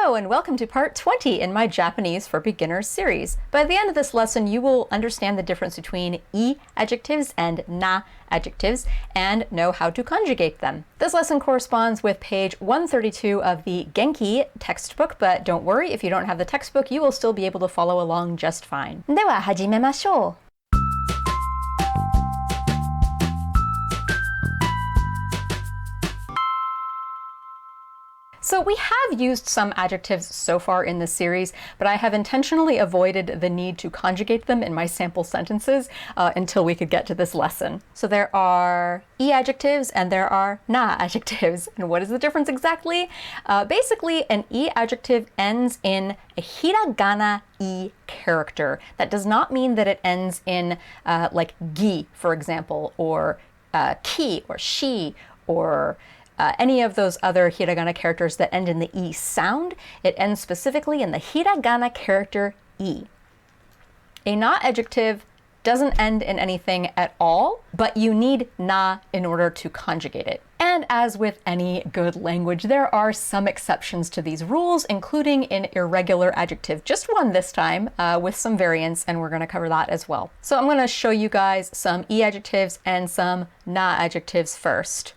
Hello and welcome to part 20 in my Japanese for Beginners series. By the end of this lesson, you will understand the difference between i-Adjectives and na-Adjectives and know how to conjugate them. This lesson corresponds with page 132 of the Genki textbook, but don't worry, if you don't have the textbook, you will still be able to follow along just fine. では始めましょう。So we have used some adjectives so far in this series, but I have intentionally avoided the need to conjugate them in my sample sentences until we could get to this lesson. So there are i-Adjectives and there are na-Adjectives. And what is the difference exactly? Basically, an i-Adjective ends in a hiragana I character. That does not mean that it ends in like gi, for example, or ki, or shi, or any of those other hiragana characters that end in the I sound. It ends specifically in the hiragana character I. A na-adjective doesn't end in anything at all, but you need na in order to conjugate it. And as with any good language, there are some exceptions to these rules, including an irregular adjective. Just one this time, with some variants, and we're going to cover that as well. So I'm going to show you guys some i-Adjectives and some na-Adjectives first.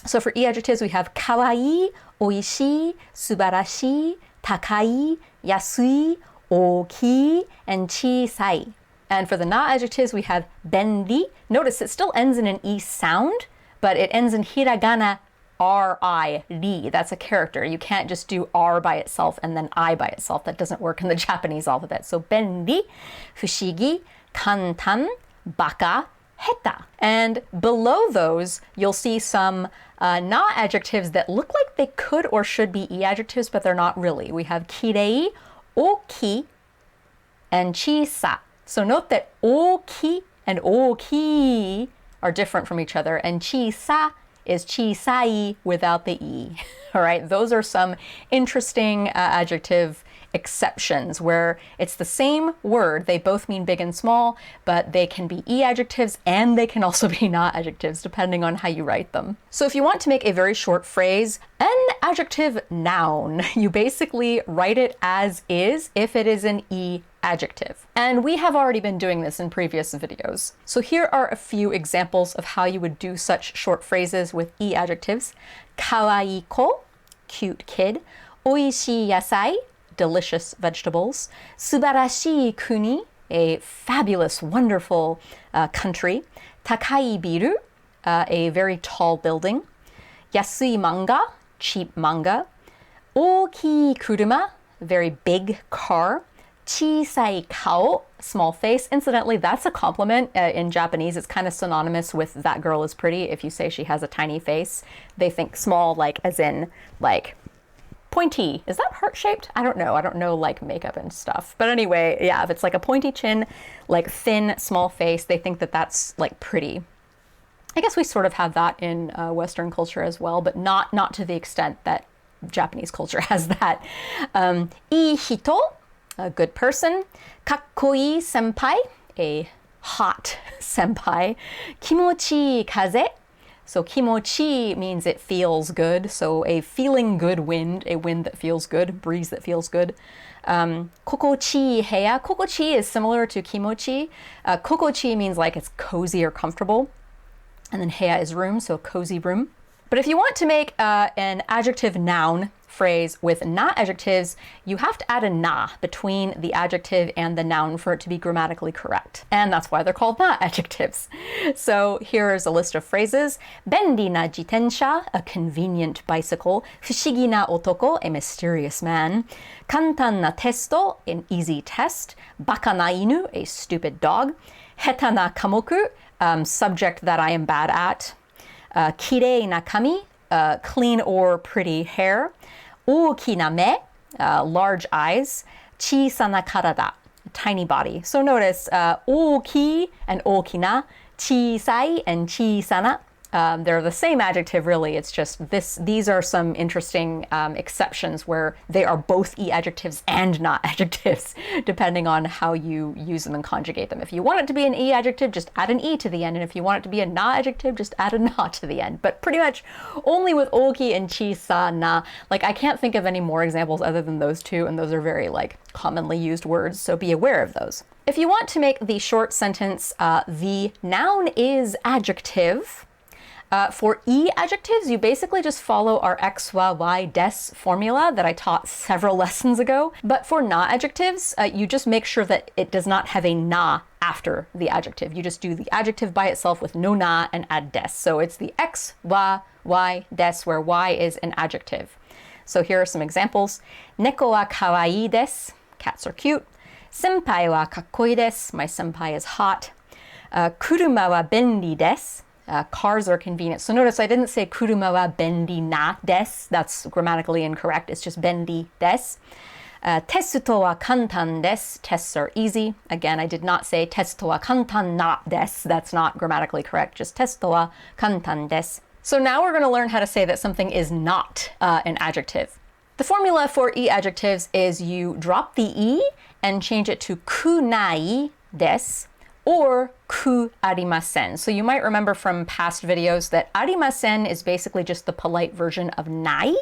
So for i-Adjectives, we have かわいい、おいしい、すばらしい、高い、安い、大きい, and ちいさい. And for the na-Adjectives, we have 便利. Notice it still ends in an I sound, but it ends in hiragana R-I, ri. That's a character. You can't just do R by itself and then I by itself. That doesn't work in the Japanese alphabet. So 便利、不思議、簡単、バカ、heta. And below those, you'll see some na-adjectives that look like they could or should be i-Adjectives, but they're not really. We have kirei, oki, and chisa. So note that oki and oki are different from each other, and chisa is chisai without the i. All right, those are some interesting adjective exceptions where it's the same word, they both mean big and small, but they can be i-Adjectives and they can also be na-Adjectives depending on how you write them. So if you want to make a very short phrase, an adjective noun, you basically write it as is if it is an i-Adjective. And we have already been doing this in previous videos. So here are a few examples of how you would do such short phrases with i-Adjectives. かわいい子, cute kid. おいしい野菜, delicious vegetables. すばらしい国, a fabulous, wonderful country. 高いビル, a very tall building. 安い漫画, cheap manga. 大きい車, very big car. 小さい顔, small face. Incidentally, that's a compliment in Japanese. It's kind of synonymous with that girl is pretty. If you say she has a tiny face, they think small, like as in like pointy. Is that heart-shaped? I don't know. I don't know like makeup and stuff. But anyway, yeah, if it's like a pointy chin, like thin, small face, they think that that's like pretty. I guess we sort of have that in Western culture as well, but not to the extent that Japanese culture has that. いい人, a good person. かっこいいsenpai, a hot senpai. 気持ちいい風. So 気持ちいい means it feels good. So a feeling good wind, a wind that feels good, breeze that feels good. 心地いい部屋. 心地いい is similar to 気持ちいい. 心地いい means like it's cozy or comfortable. And then 部屋 is room, so cozy room. But if you want to make an adjective noun phrase with na-adjectives, you have to add a na between the adjective and the noun for it to be grammatically correct. And that's why they're called na-adjectives. So here's a list of phrases. 便利な自転車, a convenient bicycle. 不思議な男, a mysterious man. 簡単なテスト, an easy test. バカな犬, a stupid dog. 下手な科目, subject that I am bad at. きれいな髪, clean or pretty hair. 大きな目, large eyes. 小さな体, tiny body. So notice 大き and 大きな, 小さい and 小さな. They're the same adjective, really. It's just these are some interesting exceptions where they are both e-adjectives and not-adjectives, depending on how you use them and conjugate them. If you want it to be an e-adjective, just add an e to the end, and if you want it to be a na-adjective, just add a na to the end. But pretty much only with o-ki and chi, sa, na. Like, I can't think of any more examples other than those two, and those are very, like, commonly used words, so be aware of those. If you want to make the short sentence, the noun is adjective, for e-adjectives, you basically just follow our x, y, des formula that I taught several lessons ago. But for na-adjectives, you just make sure that it does not have a na after the adjective. You just do the adjective by itself with no na and add des. So it's the x, y, des, where y is an adjective. So here are some examples. Neko wa kawaii desu. Cats are cute. Senpai wa kakkoi desu. My senpai is hot. Kuruma wa benri desu. Cars are convenient. So notice I didn't say kuruma wa benri na desu. That's grammatically incorrect. It's just benri desu. Testu wa kantan desu. Tests are easy. Again, I did not say testu wa kantan na desu. That's not grammatically correct. Just testu wa kantan desu. So now we're going to learn how to say that something is not an adjective. The formula for e-adjectives is you drop the e and change it to kunai desu or ku arimasen. So you might remember from past videos that arimasen is basically just the polite version of nai.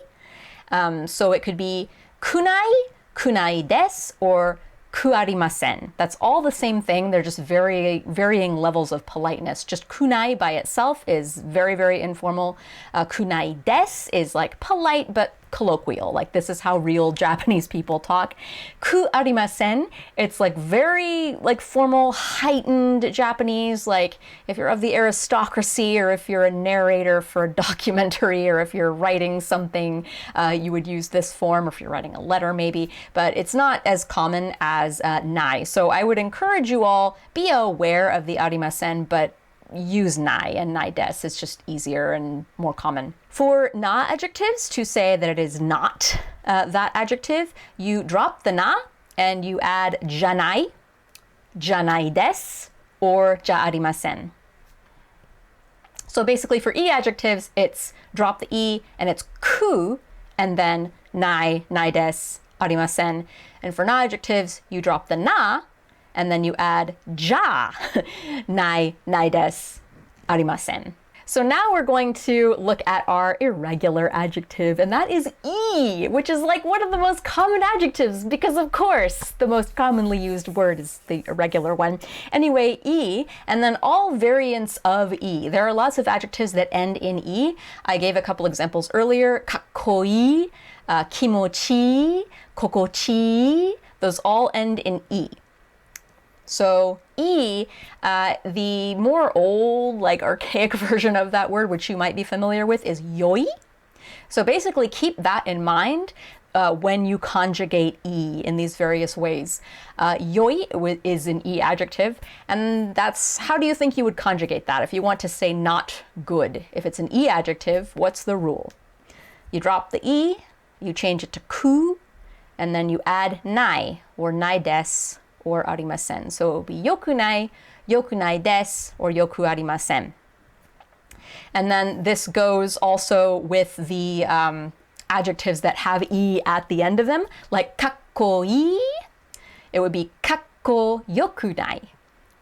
So it could be kunai, kunai desu, or ku arimasen. That's all the same thing. They're just varying levels of politeness. Just kunai by itself is very, very informal. Kunai desu is like polite but colloquial. Like this is how real Japanese people talk. Ku arimasen, it's like very like formal, heightened Japanese. Like if you're of the aristocracy or if you're a narrator for a documentary or if you're writing something, you would use this form, or if you're writing a letter maybe, but it's not as common as nai. So I would encourage you all, be aware of the arimasen, but use nai and nai des. It's just easier and more common. For na-adjectives, to say that it is not that adjective, you drop the na and you add janai, janai desu, or ja arimasen. So basically for e-adjectives, it's drop the e and it's ku, and then nai, nai desu, arimasen. And for na-adjectives, you drop the na and then you add ja, nai, nai desu, arimasen. So now we're going to look at our irregular adjective, and that is e, which is like one of the most common adjectives because, of course, the most commonly used word is the irregular one. Anyway, e, and then all variants of e. There are lots of adjectives that end in e. I gave a couple examples earlier. Kakkoi, ki mochi ii, koko chii ii. Those all end in e. So e, the more old, like archaic version of that word, which you might be familiar with, is yoi. So basically keep that in mind when you conjugate e in these various ways. Yoi is an e adjective, and that's, how do you think you would conjugate that? If you want to say not good, if it's an e adjective, what's the rule? You drop the e, you change it to ku, and then you add nai, or nai desu, or arimasen. So it will be yokunai, yokunai desu, or yoku arimasen. And then this goes also with the adjectives that have e at the end of them, like kakkoi. It would be kakko yokunai,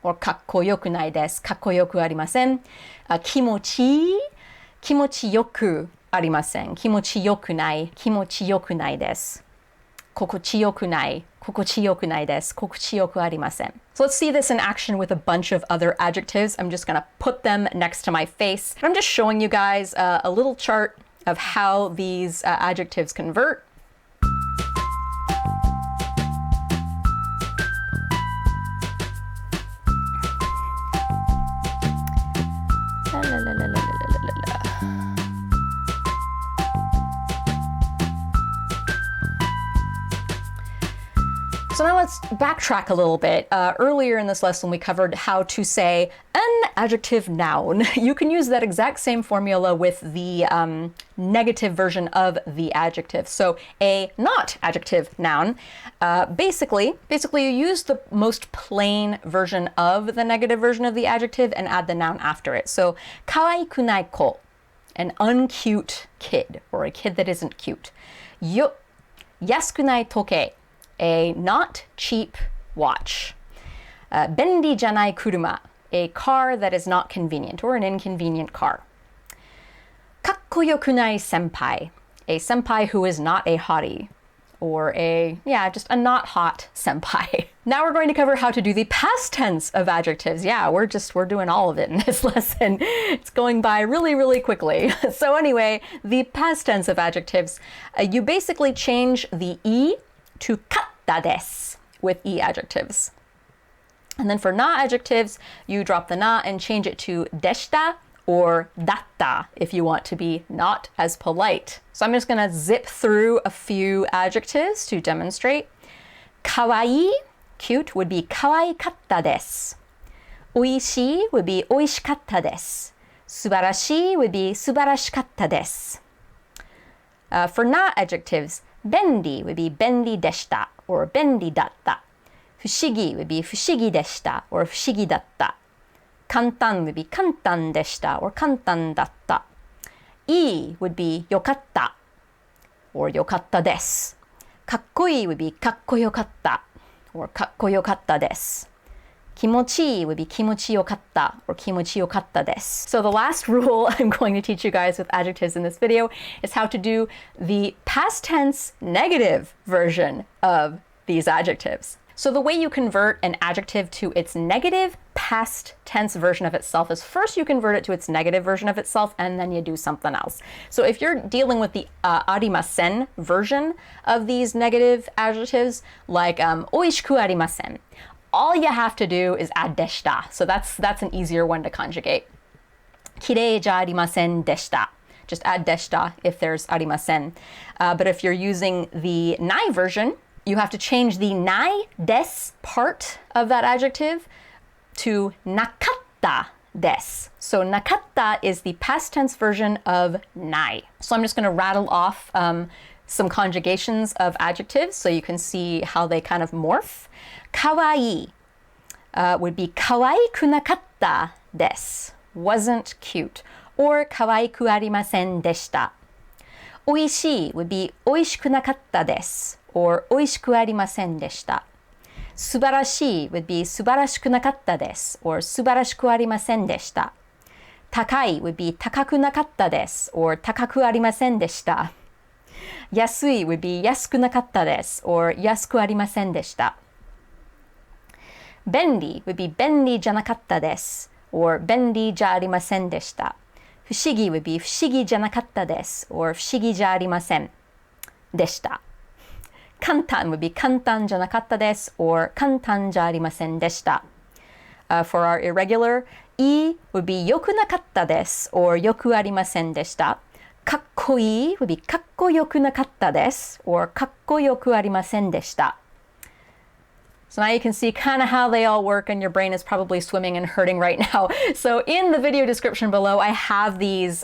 or kakko yokunai desu, kakko yoku arimasen. Kimochi, kimochi yoku arimasen, kimochi yokunai, kimochi yokunai desu. Kokochi yokunai, kokochi yokunai desu, kokochi yoku arimasen. So let's see this in action with a bunch of other adjectives. I'm just gonna put them next to my face. I'm just showing you guys a little chart of how these adjectives convert. So now let's backtrack a little bit. Earlier in this lesson, we covered how to say an adjective noun. You can use that exact same formula with the negative version of the adjective. So a not adjective noun, basically you use the most plain version of the negative version of the adjective and add the noun after it. So かわいくない子, an uncute kid or a kid that isn't cute. 安くない時計, a not cheap watch. 便利じゃない車, a car that is not convenient or an inconvenient car. かっこよくない先輩, a senpai who is not a hottie, or just a not hot senpai. Now we're going to cover how to do the past tense of adjectives. Yeah, we're doing all of it in this lesson. It's going by really, really quickly. So anyway, the past tense of adjectives, you basically change the e to katta desu with i-Adjectives. And then for na-Adjectives, you drop the na and change it to deshita or datta if you want to be not as polite. So I'm just going to zip through a few adjectives to demonstrate. かわいい, cute, would be かわいかったです. おいしい would be おいしかったです. すばらしい would be すばらしかったです. For na-Adjectives, 便利 would be 便利でした or 便利だった. 不思議 would be 不思議でした or 不思議だった. 簡単 would be 簡単でした or 簡単だった. いい would be よかった or よかったです. かっこいい would be かっこよかった or かっこよかったです. 気持ちいい would be 気持ちよかった or 気持ちよかったです. So the last rule I'm going to teach you guys with adjectives in this video is how to do the past tense negative version of these adjectives. So the way you convert an adjective to its negative past tense version of itself is first you convert it to its negative version of itself and then you do something else. So if you're dealing with the arimasen version of these negative adjectives, like おいしくありません, all you have to do is add deshita. So that's an easier one to conjugate. きれいじゃありませんでした. Just add deshita if there's arimasen. But if you're using the nai version, you have to change the nai des part of that adjective to nakatta des. So nakatta is the past tense version of nai. So I'm just going to rattle off some conjugations of adjectives so you can see how they kind of morph. かわいい would be かわいくなかったです. Wasn't cute. Or かわいくありませんでした. おいしい would be おいしくなかったです. Or おいしくありませんでした. 素晴らしい would be 素晴らしくなかったです or 素晴らしくありませんでした. 高い would be 高くなかったです or 高くありませんでした. 安い would be 安くなかったです or 安くありませんでした. 便利 would be 便利じゃなかったです or 便利じゃありませんでした. 不思議 would be 不思議じゃなかったです or 不思議じゃありませんでした. 簡単 would be 簡単じゃなかったです or 簡単じゃありませんでした. For our irregular, いい would be よくなかったです or よくありませんでした. かっこいい would be かっこよくなかったです or かっこよくありませんでした. So now you can see kind of how they all work and your brain is probably swimming and hurting right now. So in the video description below, I have these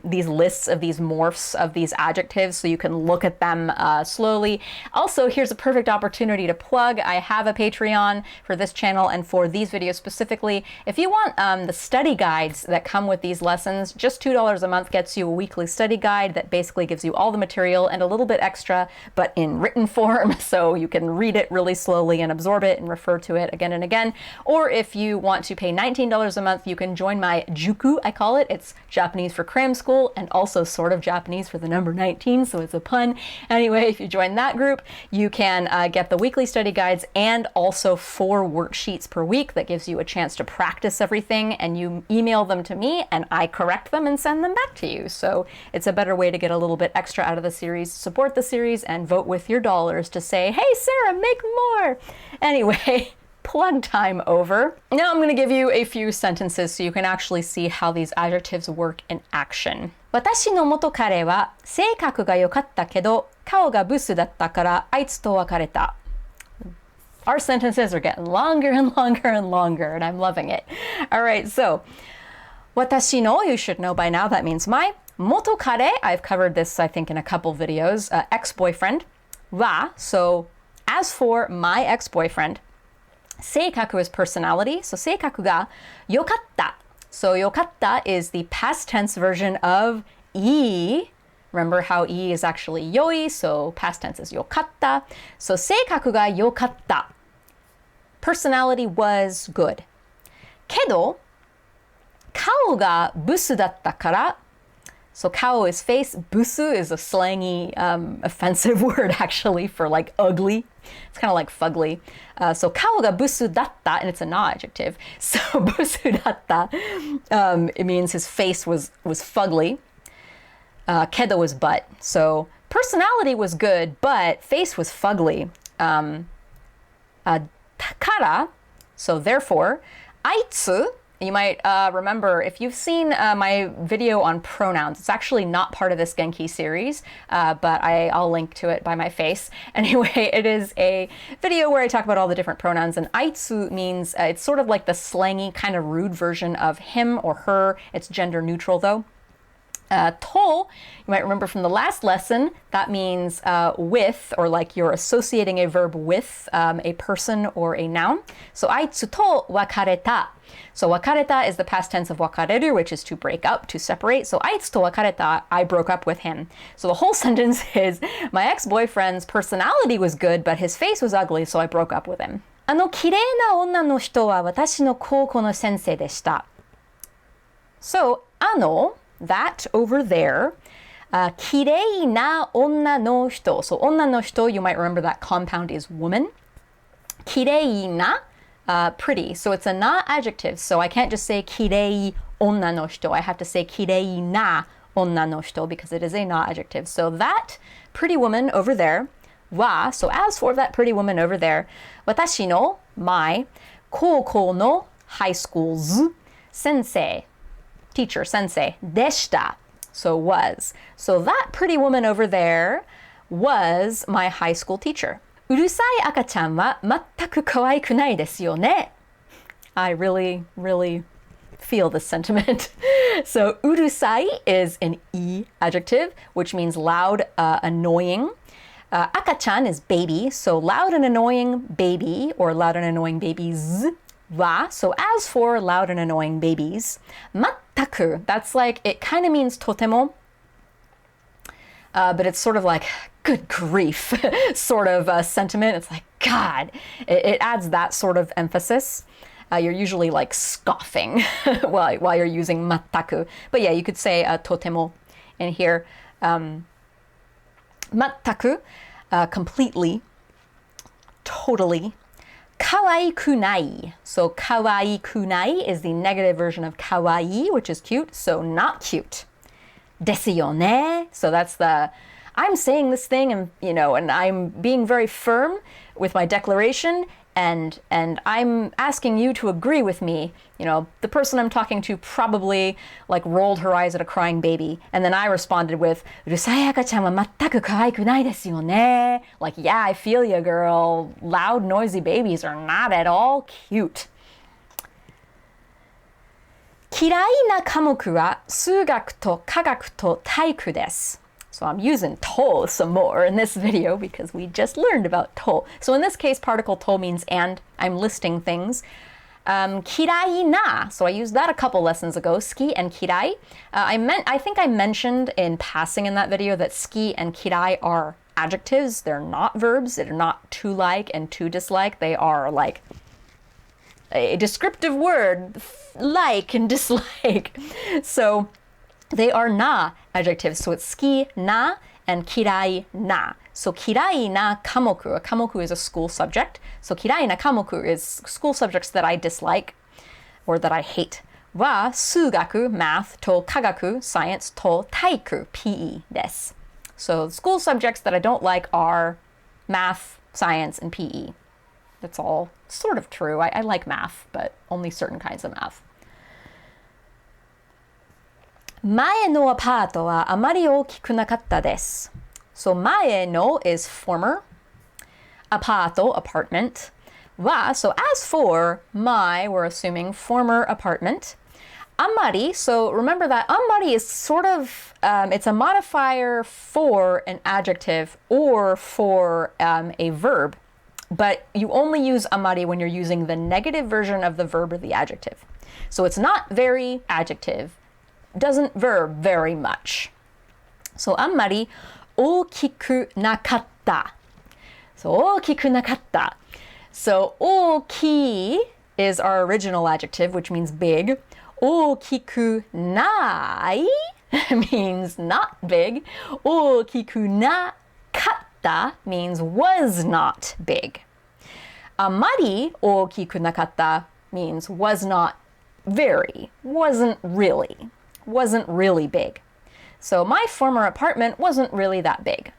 lists of these morphs of these adjectives so you can look at them slowly. Also, here's a perfect opportunity to plug. I have a Patreon for this channel and for these videos specifically. If you want the study guides that come with these lessons, just $2 a month gets you a weekly study guide that basically gives you all the material and a little bit extra, but in written form, so you can read it really slowly and absorb it and refer to it again and again. Or if you want to pay $19 a month, you can join my juku, I call it. It's Japanese for cram school and also sort of Japanese for the number 19, so it's a pun. Anyway, if you join that group, you can get the weekly study guides and also 4 worksheets per week that gives you a chance to practice everything, and you email them to me and I correct them and send them back to you. So it's a better way to get a little bit extra out of the series, support the series, and vote with your dollars to say, hey Sarah, make more! Anyway, plug time over. Now I'm going to give you a few sentences so you can actually see how these adjectives work in action. 私の元彼は性格が良かったけど顔がブスだったからあいつと別れた. our sentences are getting longer and longer and longer, and I'm loving it. All right, so 私の, you should know by now, that means my. 元彼, I've covered this, I think, in a couple videos. Ex-boyfriend. は, so as for my ex-boyfriend, 性格 is personality. So 性格が良かった. So 良かった is the past tense version of いい. Remember how いい is actually 良い, so past tense is 良かった. So 性格が良かった. Personality was good. けど顔がブスだったから So 顔 is face, ブス is a slangy, offensive word actually for like ugly. It's kind of like fugly. So 顔がブスだった and it's a na-adjective. So ブスだった it means his face was fugly. けど was but. So personality was good, but face was fugly. だから so therefore あいつ You might remember, if you've seen my video on pronouns, it's actually not part of this Genki series, but I'll link to it by my face. Anyway, it is a video where I talk about all the different pronouns, and aitsu means, it's sort of like the slangy, kind of rude version of him or her. It's gender neutral though. To, you might remember from the last lesson, that means with, or like you're associating a verb with a person or a noun. So, aitsu to wakareta. So, wakareta is the past tense of wakareru, which is to break up, to separate. So, aitsu to wakareta, I broke up with him. So, the whole sentence is, my ex-boyfriend's personality was good, but his face was ugly, so I broke up with him. あの綺麗な女の人は私の高校の先生でした. So, あの that over there, 綺麗な女の人. So 女の人, you might remember that compound is woman. 綺麗な, pretty. So it's a na-adjective. So I can't just say 綺麗女の人. I have to say 綺麗な女の人 because it is a na-adjective. So that pretty woman over there, は, so as for that pretty woman over there, 私の, my, 高校の high school's 先生. Teacher, sensei, でした. So was. So that pretty woman over there was my high school teacher. うるさい赤ちゃんは全く可愛くないですよね. I really, really feel this sentiment. So うるさい is an i-Adjective, which means loud, annoying. 赤ちゃん is baby, so loud and annoying baby or loud and annoying babies. Wa, so as for loud and annoying babies, 全く, that's like, it kind of means totemo, but it's sort of like, good grief, sort of sentiment. It's like, God, it adds that sort of emphasis. You're usually like scoffing while you're using 全く. But yeah, you could say totemo in here. 全く, completely, totally. かわいくない. So かわいくない is the negative version of かわいい, which is cute, so not cute. ですよね. So that's the, I'm saying this thing and, you know, and I'm being very firm with my declaration and I'm asking you to agree with me. You know, the person I'm talking to probably like rolled her eyes at a crying baby. And then I responded with, うるさい赤ちゃんは全く可愛くないですよね. Like, yeah, I feel you, girl. Loud, noisy babies are not at all cute. 嫌いな科目は数学と科学と体育です. So I'm using to some more in this video because we just learned about to. So in this case, particle to means and. I'm listing things. 嫌いな, so I used that a couple lessons ago, 好き and 嫌い. I think I mentioned in passing in that video that 好き and 嫌い are adjectives. They're not verbs. They're not to like and to dislike. They are like a descriptive word, like and dislike. So they are na adjectives. So it's 好きな and 嫌いな. So 嫌いな科目, a 科目 is a school subject. So 嫌いな科目 is school subjects that I dislike or that I hate. は数学 math と科学 science と体育 PE です. So school subjects that I don't like are math, science, and PE. That's all sort of true. I like math, but only certain kinds of math. 前のアパートはあまり大きくなかったです. So 前の is former. アパート apartment. So as for my, we're assuming former apartment. あんまり, so remember that あんまり is sort of, it's a modifier for an adjective or for a verb, but you only use あんまり when you're using the negative version of the verb or the adjective. So it's not very adjective, doesn't verb very much. So あんまり大きくなかった. So 大きくなかった. So 大きい is our original adjective, which means big. 大きくない means not big. 大きくなかった means was not big. あまり大きくなかった means was not very, wasn't really big. So my former apartment wasn't really that big.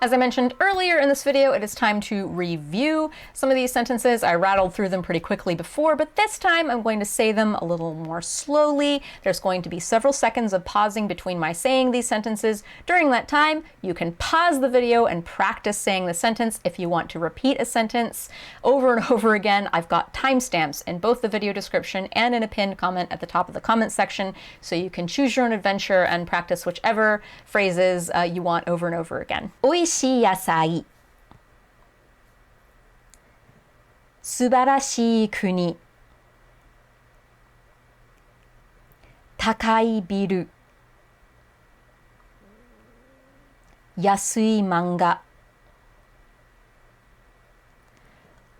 As I mentioned earlier in this video, it is time to review some of these sentences. I rattled through them pretty quickly before, but this time I'm going to say them a little more slowly. There's going to be several seconds of pausing between my saying these sentences. During that time, you can pause the video and practice saying the sentence. If you want to repeat a sentence over and over again, I've got timestamps in both the video description and in a pinned comment at the top of the comment section, so you can choose your own adventure and practice whichever phrases you want over and over again. おいしい野菜、すばらしい国、高いビル、安い漫画、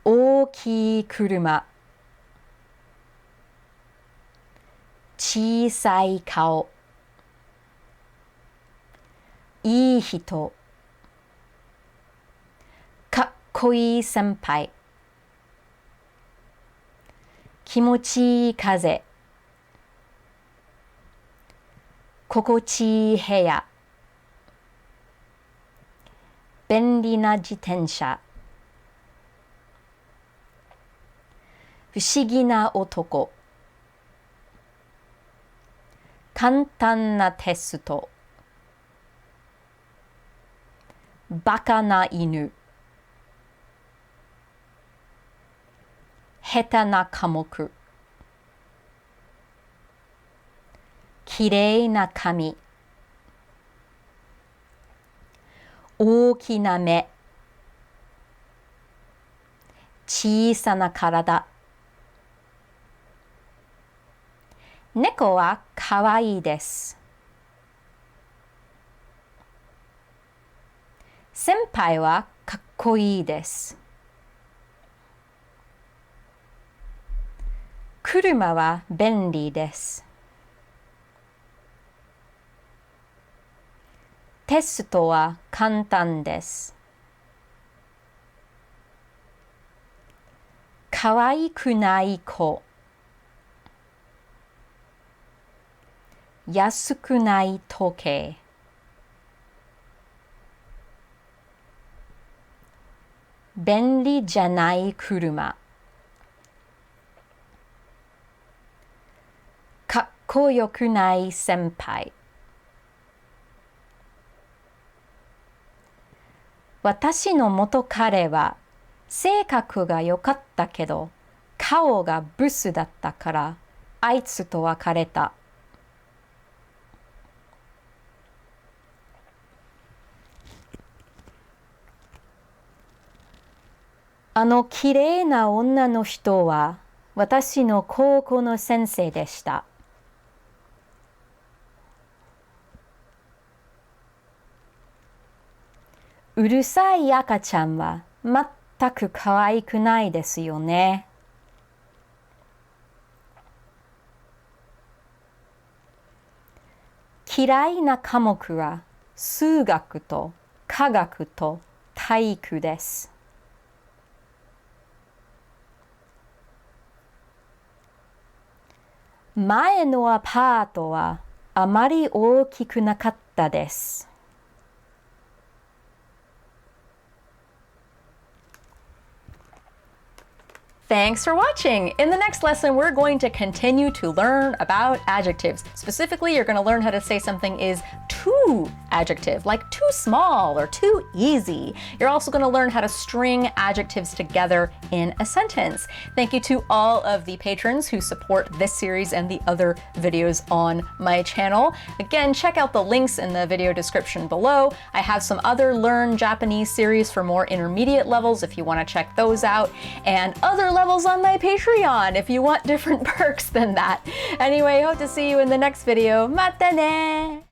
大きい車、小さい顔、いい人、かっこいい先輩、気持ちいい風、心地いい部屋、便利な自転車、不思議な男、簡単なテスト、バカな犬、下手な科目、きれいな髪、大きな目、小さな体、猫はかわいいです。先輩はかっこいいです。車は便利です。テストは簡単です。かわいくない子、安くない時計、便利じゃない車、かっこよくない先輩、私の元彼は性格が良かったけど顔がブスだったからあいつと別れた。あのきれいな女の人は私の高校の先生でした。うるさい赤ちゃんは全く可愛くないですよね。嫌いな科目は数学と科学と体育です。前のアパートはあまり大きくなかったです。Thanks for watching! In the next lesson, we're going to continue to learn about adjectives. Specifically, you're going to learn how to say something is too adjective, like too small or too easy. You're also going to learn how to string adjectives together in a sentence. Thank you to all of the patrons who support this series and the other videos on my channel. Again, check out the links in the video description below. I have some other Learn Japanese series for more intermediate levels if you want to check those out, and other levels on my Patreon if you want different perks than that. Anyway, hope to see you in the next video. Mata ne!